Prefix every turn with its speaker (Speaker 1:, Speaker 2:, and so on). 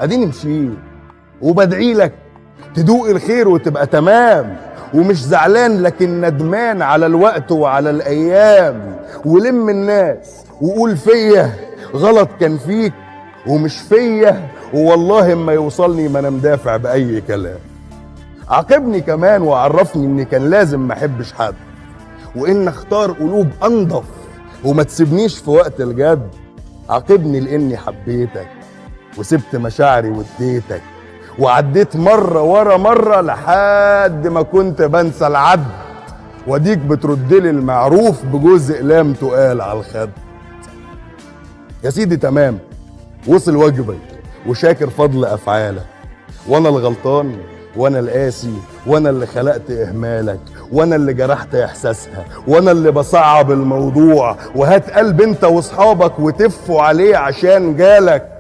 Speaker 1: اديني مشيت وبدعي لك تدوق الخير وتبقى تمام، ومش زعلان لكن ندمان على الوقت وعلى الايام. ولم الناس وقول فيا غلط كان فيك ومش فيا، والله اما يوصلني ما انا مدافع باي كلام. عاقبني كمان وعرفني اني كان لازم ما احبش حد، وان اختار قلوب انضف وما تسيبنيش في وقت الجد. عاقبني لاني حبيتك وسبت مشاعري واديتك، وعديت مرة ورا مرة لحد ما كنت بنسى العد، واديك بتردلي المعروف بجوز اقلام تقال على الخد. يا سيدي تمام، وصل واجبك وشاكر فضل افعالك، وانا الغلطان وانا القاسي وانا اللي خلقت اهمالك، وانا اللي جرحت احساسها، وانا اللي بصعب الموضوع. وهات قلب انت واصحابك وتفوا عليه عشان جالك.